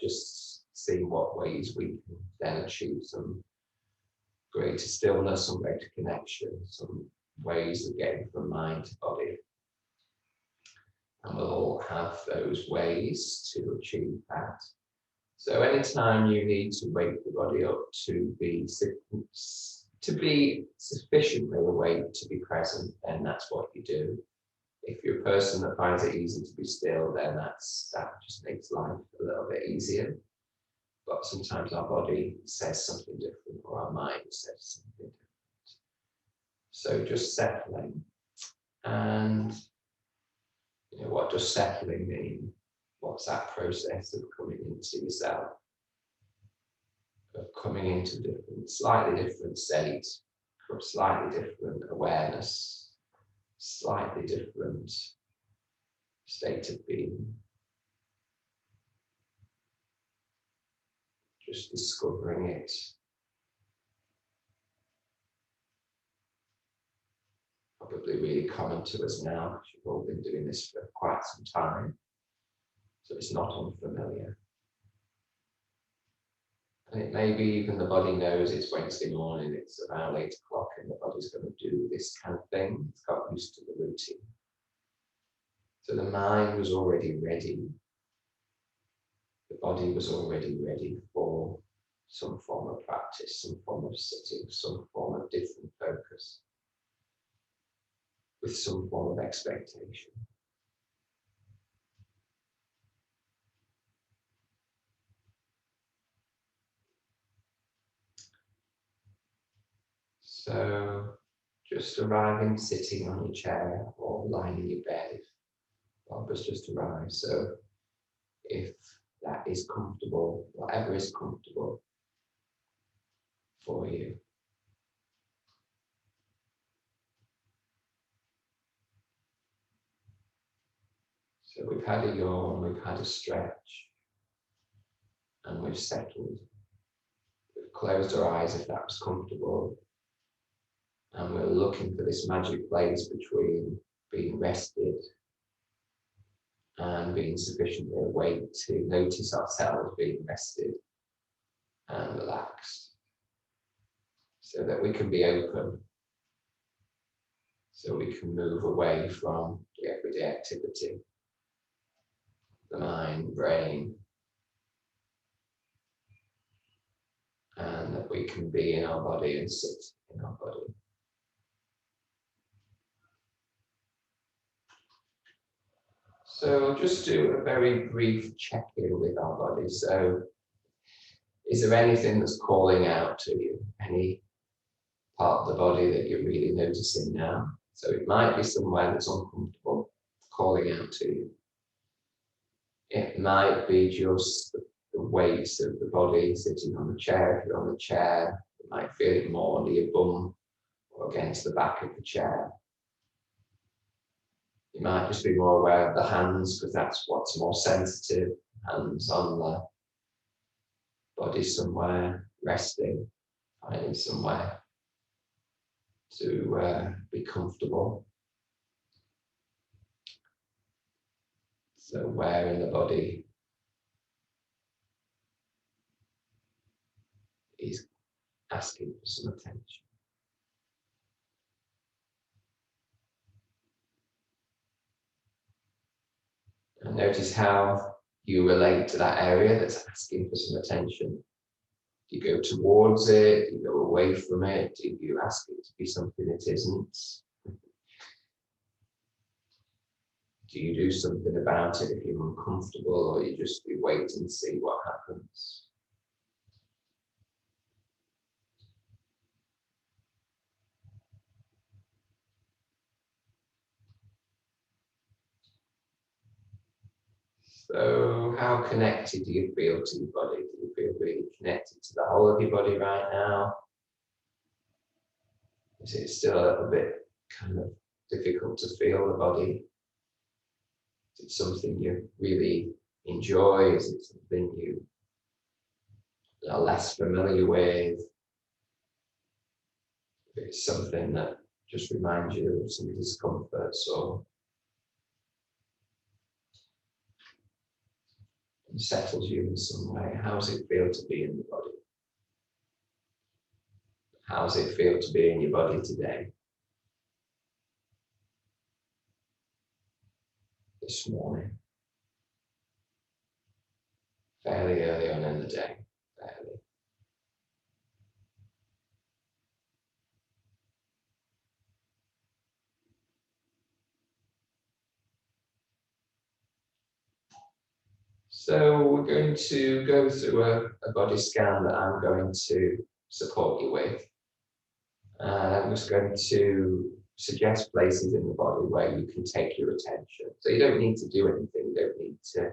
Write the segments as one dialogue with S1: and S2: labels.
S1: just see what ways we can then achieve some greater stillness, some greater connection, some ways of getting from mind to body. And we'll all have those ways to achieve that. So anytime you need to wake the body up to be sufficiently awake to be present, then that's what you do. If you're a person that finds it easy to be still, then that just makes life a little bit easier. But sometimes our body says something different, or our mind says something different. So just settling. And what does settling mean? What's that process of coming into yourself? Of coming into slightly different state, slightly different awareness, slightly different state of being. Just discovering it. Probably really common to us now, because you've all been doing this for quite some time. So it's not unfamiliar. And it may be even the body knows it's Wednesday morning, it's around 8 o'clock, and the body's going to do this kind of thing. It's got used to the routine. So the mind was already ready. The body was already ready for some form of practice, some form of sitting, some form of different focus, with some form of expectation. So just arriving, sitting on your chair or lying in your bed. Barbara's just arrived. So if that is comfortable, whatever is comfortable for you. So we've had a yawn, we've had a stretch, and we've settled. We've closed our eyes if that was comfortable. And we're looking for this magic place between being rested and being sufficiently awake to notice ourselves being rested and relaxed, so that we can be open, so we can move away from the everyday activity, the mind, brain, and that we can be in our body and sit in our body. So I'll just do a very brief check-in with our body. So is there anything that's calling out to you? Any part of the body that you're really noticing now? So it might be somewhere that's uncomfortable, calling out to you. It might be just the weight of the body sitting on the chair. If you're on the chair, you might feel it more under your bum or against the back of the chair. You might just be more aware of the hands, because that's what's more sensitive. Hands on the body somewhere, resting, finding somewhere to be comfortable. So where in the body is asking for some attention. And notice how you relate to that area that's asking for some attention. Do you go towards it? Do you go away from it? Do you ask it to be something it isn't? Do you do something about it if you're uncomfortable, or you just wait and see what happens? So how connected do you feel to your body? Do you feel really connected to the whole of your body right now? Is it still a little bit kind of difficult to feel the body? Is it something you really enjoy? Is it something you are less familiar with? If it's something that just reminds you of some discomfort, or and settles you in some way. How does it feel to be in the body? How does it feel to be in your body today? This morning? Fairly early on in the day, fairly. So we're going to go through a body scan that I'm going to support you with. I'm just going to suggest places in the body where you can take your attention. So you don't need to do anything. You don't need to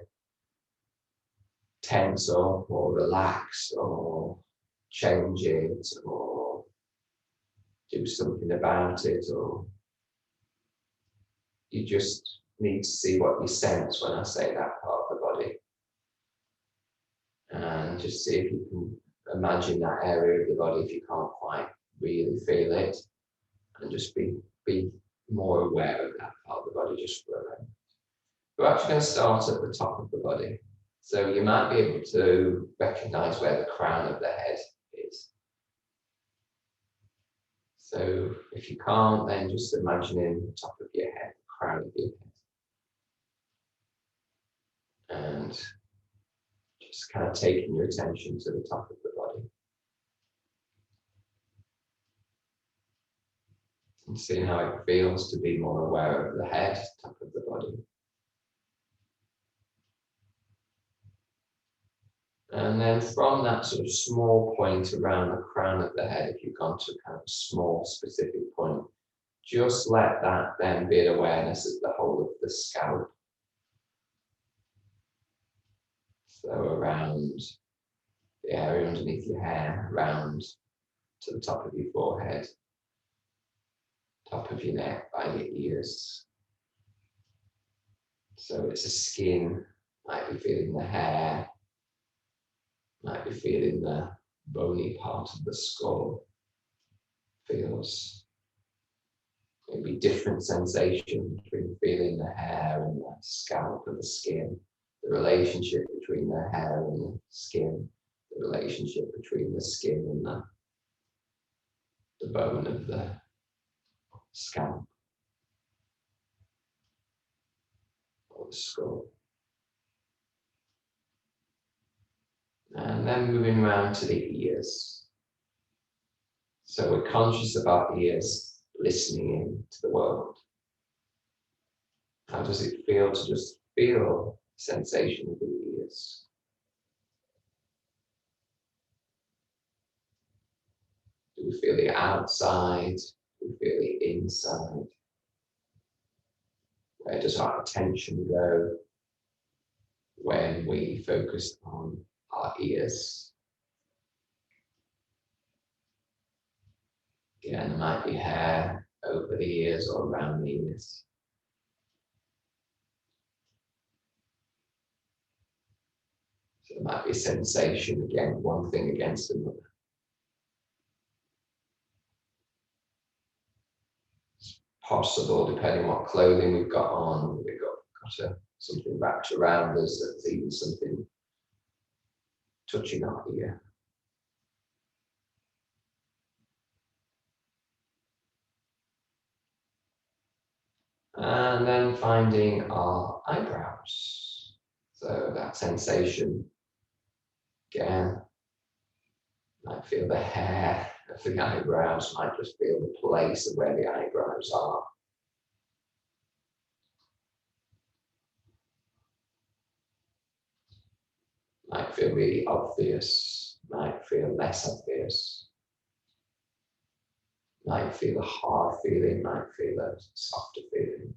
S1: tense up or relax or change it or do something about it, or you just need to see what you sense when I say that part of the body. And just see if you can imagine that area of the body if you can't quite really feel it, and just be more aware of that part of the body just for a moment. We're actually going to start at the top of the body. So you might be able to recognize where the crown of the head is. So if you can't, then just imagining the top of your head, the crown of your head. And just kind of taking your attention to the top of the body. And seeing how it feels to be more aware of the head, top of the body. And then from that sort of small point around the crown of the head, if you've gone to a kind of small specific point, just let that then be an awareness of the whole of the scalp. So around the area underneath your hair, around to the top of your forehead, top of your neck, by your ears. So it's a skin, might be feeling the hair, might be feeling the bony part of the skull. Feels maybe different sensation between feeling the hair and the scalp of the skin, the relationship between the hair and the skin, the relationship between the skin and the bone of the scalp or the skull. And then moving around to the ears. So we're conscious of our ears listening in to the world. How does it feel to just feel the sensation of the ears? Do we feel the outside? Do we feel the inside? Where does our attention go when we focus on our ears? Again, there might be hair over the ears or around the ears. So there might be a sensation, again, one thing against another. It's possible, depending what clothing we've got on, we've got something wrapped around us, that's even something touching our ear. And then finding our eyebrows. So that sensation, again, might feel the hair of the eyebrows, might just feel the place of where the eyebrows are. Might feel really obvious, might feel less obvious. Might feel a hard feeling, might feel a softer feeling.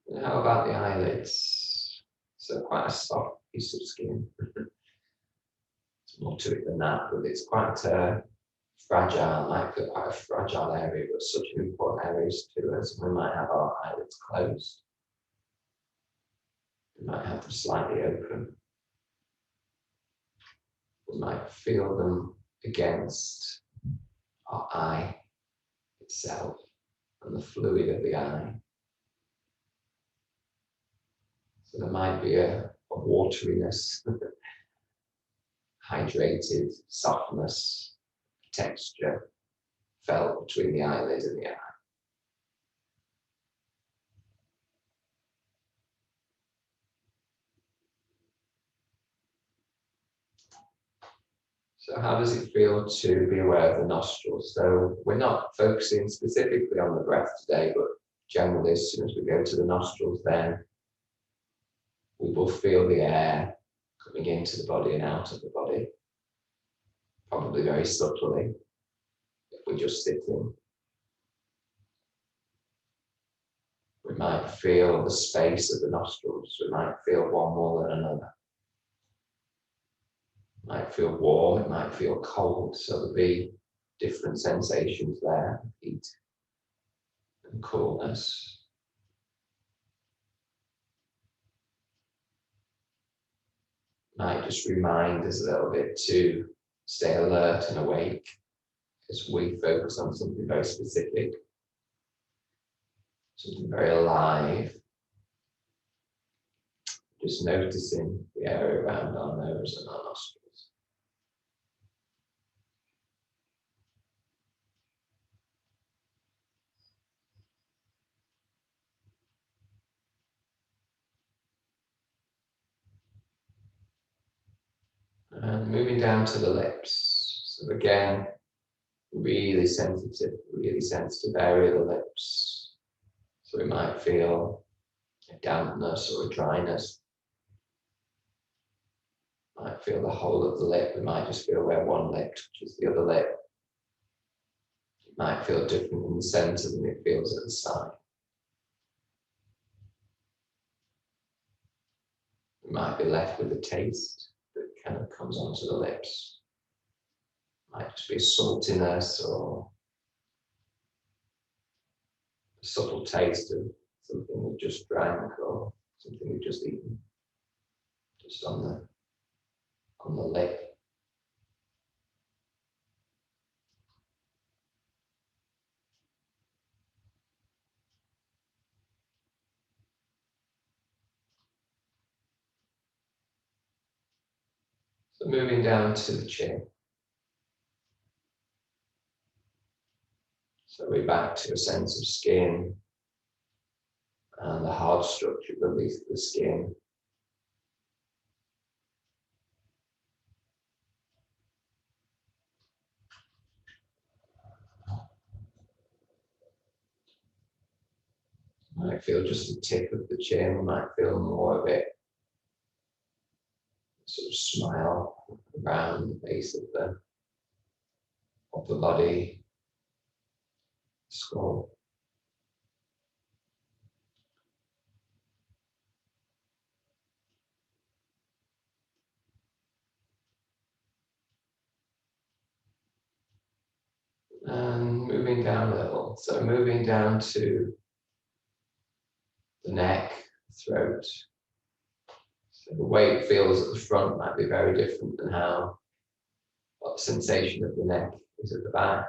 S1: And how about the eyelids? So quite a soft piece of skin. There's more to it than that, but it's quite fragile, might feel quite a fragile area, but such an important area to us. We might have our eyelids closed. We might have them slightly open. We might feel them against our eye itself. and the fluid of the eye. So there might be a wateryness, hydrated softness, texture felt between the eyelid and the eye. So how does it feel to be aware of the nostrils? So we're not focusing specifically on the breath today, but generally as soon as we go to the nostrils, then we will feel the air coming into the body and out of the body, probably very subtly, if we're just sitting. We might feel the space of the nostrils. We might feel one more than another. It might feel warm, it might feel cold, so there'll be different sensations there, heat and coolness. Might just remind us a little bit to stay alert and awake as we focus on something very specific, something very alive. Just noticing the area around our nose and our nostrils. And moving down to the lips. So again, really sensitive area of the lips. So we might feel a dampness or a dryness. Might feel the whole of the lip. We might just feel where one lip touches the other lip. It might feel different in the center than it feels at the side. We might be left with a taste that kind of comes onto the lips. Might just be a saltiness or a subtle taste of something we've just drank or something we've just eaten, just on the lip. So moving down to the chin. So we're back to a sense of skin and the hard structure beneath the skin. Might feel just the tip of the chin, might feel more of it. Sort of smile around the base of the body, skull. And moving down a little. So moving down to the neck, throat. So the way it feels at the front might be very different than what the sensation of the neck is at the back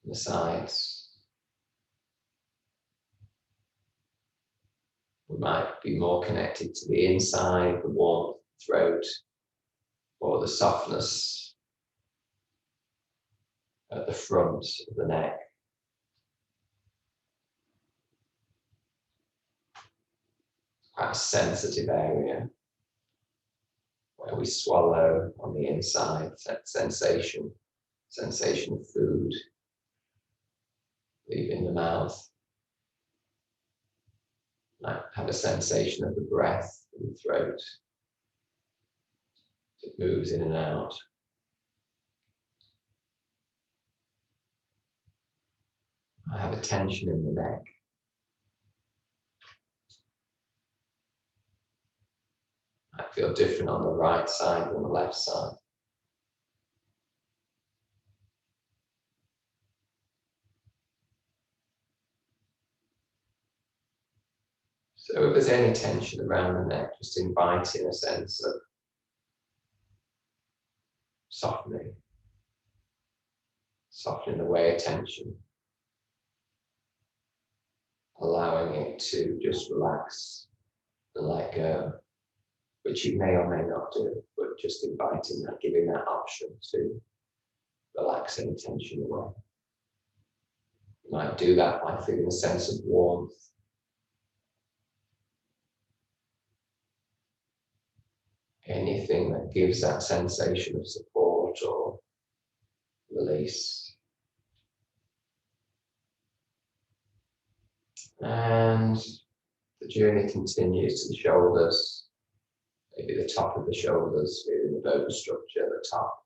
S1: and the sides. We might be more connected to the inside, the warmth, throat, or the softness at the front of the neck. Quite a sensitive area where we swallow on the inside, that sensation of food leaving the mouth. Might have a sensation of the breath in the throat. It moves in and out. I have a tension in the neck. I feel different on the right side than the left side. So if there's any tension around the neck, just inviting a sense of softening away tension. allowing it to just relax and let go, which you may or may not do, but just inviting that, giving that option to relax any tension away. You might do that by feeling a sense of warmth. Anything that gives that sensation of support or release. And the journey continues to the shoulders, maybe the top of the shoulders, feeling the bone structure at the top.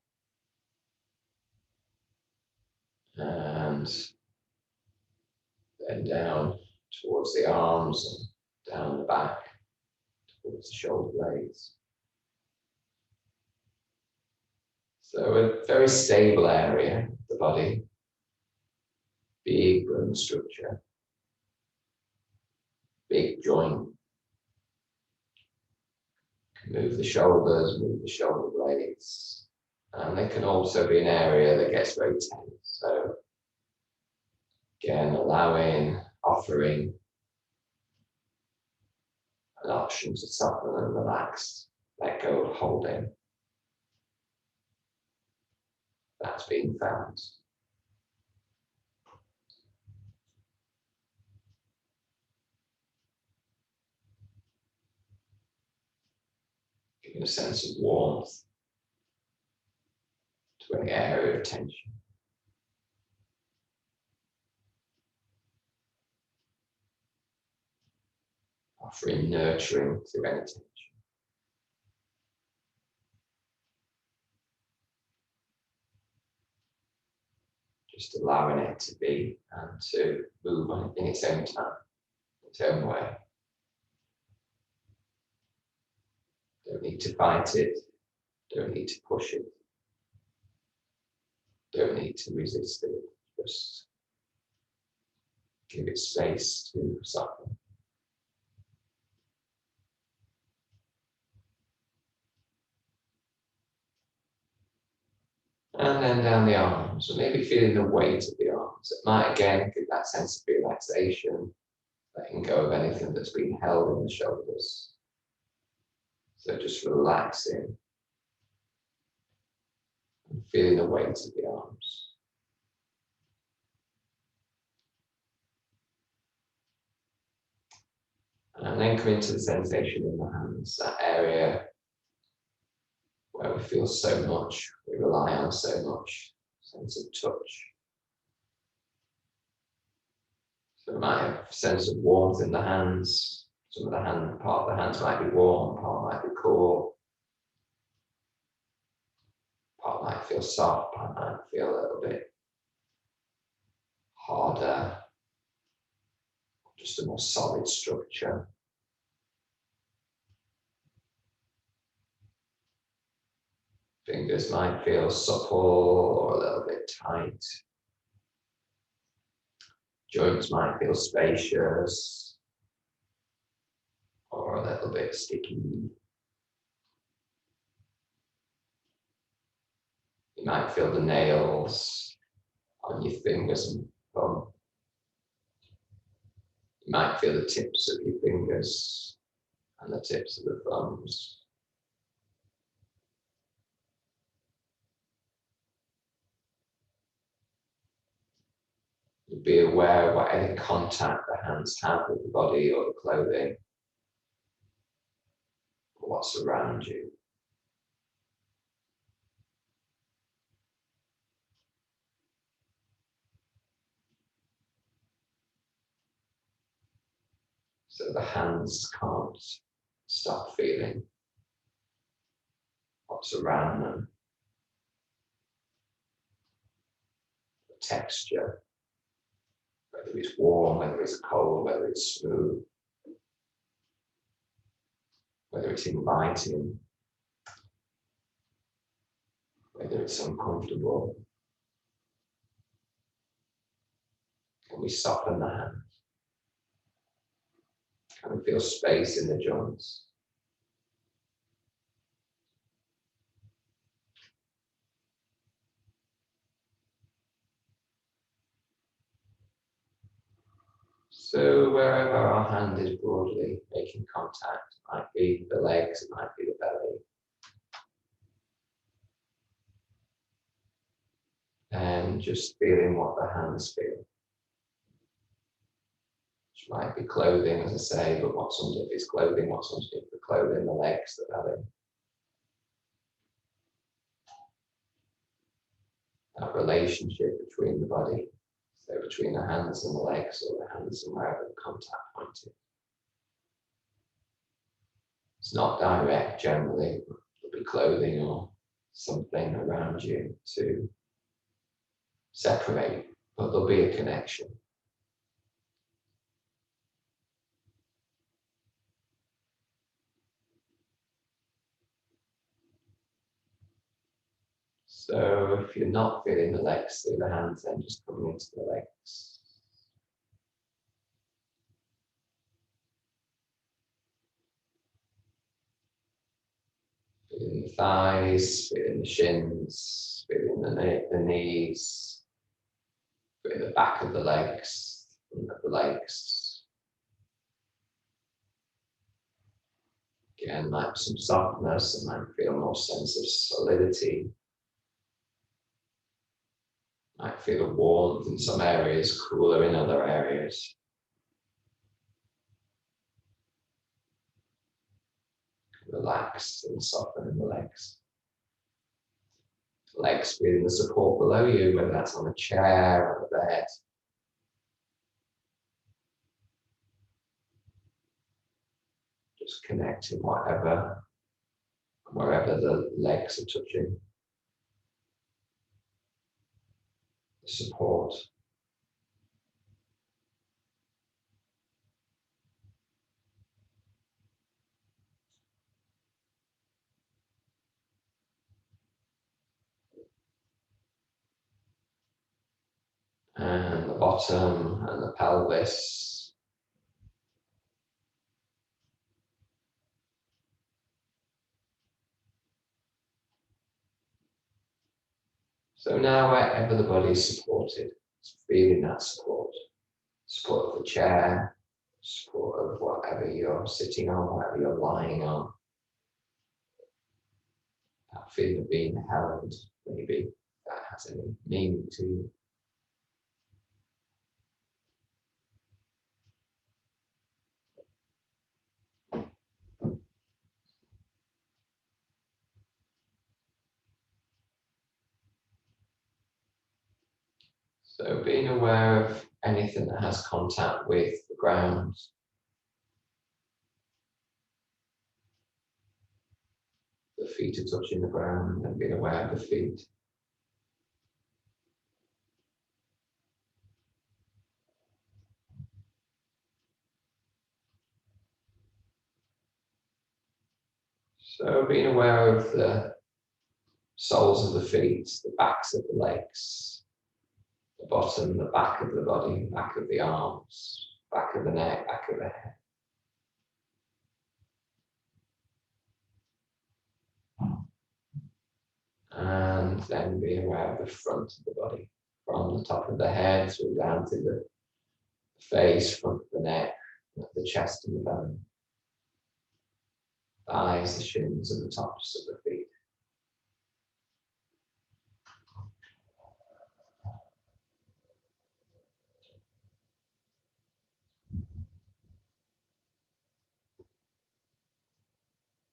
S1: And then down towards the arms and down the back, towards the shoulder blades. So a very stable area of the body, big bone structure, big joint. Move the shoulders, move the shoulder blades. And they can also be an area that gets very tense. So again, allowing, offering an option to soften and relax, let go of holding. That's being found. Giving a sense of warmth to any area of tension. Offering nurturing to any tension. Just allowing it to be and to move on in its own time, its own way. Don't need to fight it, don't need to push it, don't need to resist it, just give it space to soften. And then down the arms, so maybe feeling the weight of the arms. It might again give that sense of relaxation, letting go of anything that's been held in the shoulders. So just relaxing and feeling the weight of the arms. And then come into the sensation in the hands, that area where we feel so much, we rely on so much, sense of touch. So we might have a sense of warmth in the hands. Some of the part of the hands might be warm, part might be cool. Part might feel soft, part might feel a little bit harder, just a more solid structure. Fingers might feel supple or a little bit tight. Joints might feel spacious or a little bit sticky. You might feel the nails on your fingers and thumb. You might feel the tips of your fingers and the tips of the thumbs. Be aware of what any contact the hands have with the body or the clothing, or what's around you. So the hands can't stop feeling what's around them, the texture, whether it's warm, whether it's cold, whether it's smooth, whether it's inviting, whether it's uncomfortable. Can we soften the hand? Can we feel space in the joints? So wherever our hand is broadly making contact, might be the legs, it might be the belly. And just feeling what the hands feel. Which might be clothing, as I say, but what's underneath is clothing, what's underneath the clothing, the legs, the belly. That relationship between the body, so between the hands and the legs, or the hands and wherever the contact point is. It's not direct generally, but there'll be clothing or something around you to separate, but there'll be a connection. So if you're not feeling the legs through the hands, then just coming into the legs. Feeling the thighs, feeling the shins, feeling the knees, feeling the back of the legs, front of the legs. Again, might be some softness, and might feel more sense of solidity. Might feel a warmth in some areas, cooler in other areas. Relax and soften in the legs. Legs feeling the support below you, whether that's on a chair or a bed. Just connecting wherever the legs are touching. The support. And the bottom and the pelvis. So now wherever the body is supported, it's feeling that support. Support of the chair, support of whatever you're sitting on, whatever you're lying on. That feeling of being held, maybe that has any meaning to you. So being aware of anything that has contact with the ground. The feet are touching the ground, and being aware of the feet. So being aware of the soles of the feet, the backs of the legs, the bottom, the back of the body, back of the arms, back of the neck, back of the head. And then be aware of the front of the body, from the top of the head through down to the face, front of the neck, the chest and the belly, the eyes, the shins and the tops of the feet.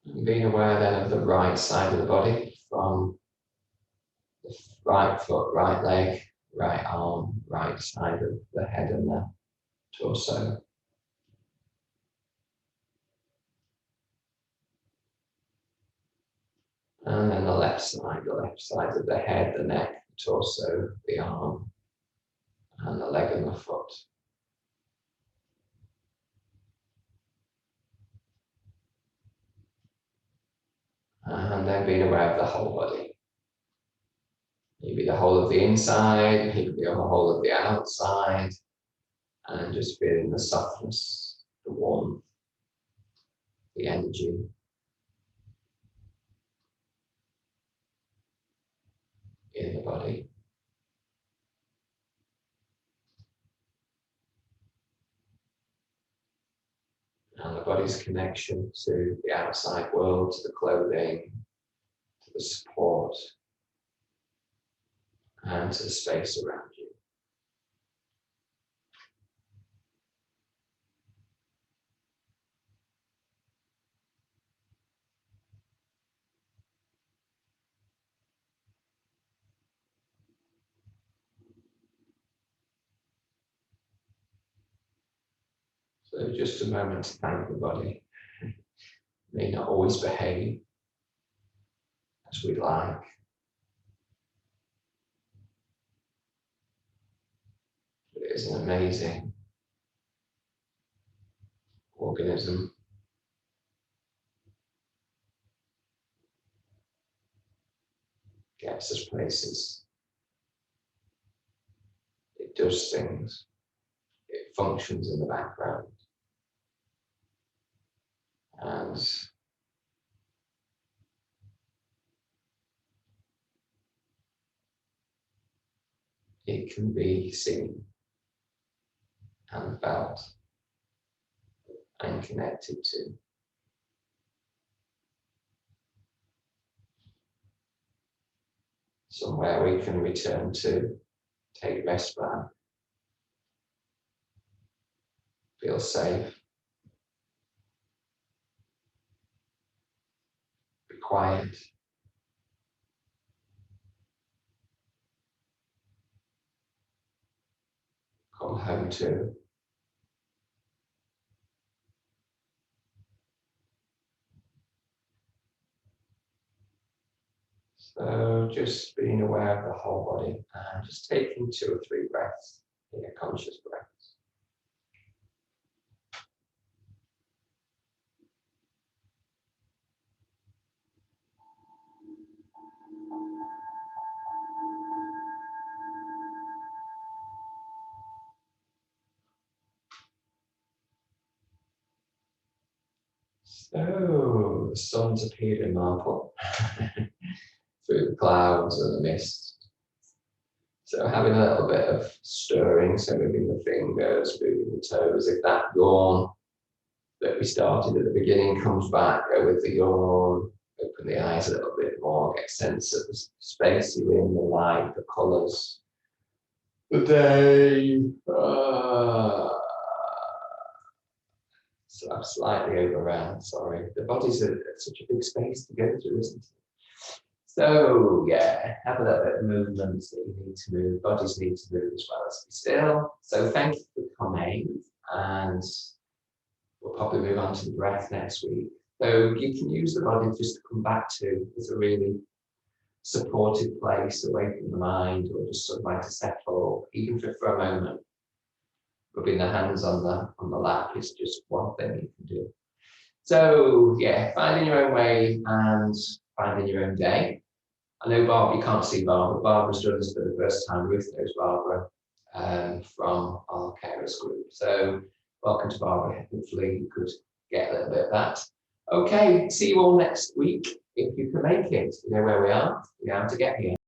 S1: And being aware then of the right side of the body, from the right foot, right leg, right arm, right side of the head and the torso. And then the left side of the head, the neck, the torso, the arm, and the leg and the foot. And then being aware of the whole body. Maybe the whole of the inside, maybe the whole of the outside, and just feeling the softness, the warmth, the energy. In the body. And the body's connection to the outside world, to the clothing, to the support, and to the space around you. So just a moment to thank the body. It may not always behave as we like. But it is an amazing organism. Gets us places. It does things. It functions in the background. And it can be seen and felt and connected to. Somewhere we can return to, take rest back, feel safe, be quiet, come home to. So just being aware of the whole body and just taking 2 or 3 breaths in a conscious breath. So the sun's appeared in marble through the clouds and the mist. So having a little bit of stirring, so moving the fingers, moving the toes. If that yawn that we started at the beginning comes back, go with the yawn, open the eyes a little bit more, get a sense of the space you're in, the light, the colours, the day. So I'm slightly overran, sorry. The body's such a big space to go through, isn't it? So yeah, have a little bit of movement that you need to move. Bodies need to move as well as be still. So thank you for coming, and we'll probably move on to the breath next week. So you can use the body just to come back to as a really supportive place away from the mind, or just sort of like to settle, even for a moment. Rubbing the hands on the lap is just one thing you can do. So yeah, finding your own way and finding your own day. I know Barbara, you can't see Barbara. Barbara's done this for the first time. Ruth knows Barbara from our carers group. So welcome to Barbara. Hopefully you could get a little bit of that. Okay, see you all next week if you can make it. You know where we are. You know how to get here.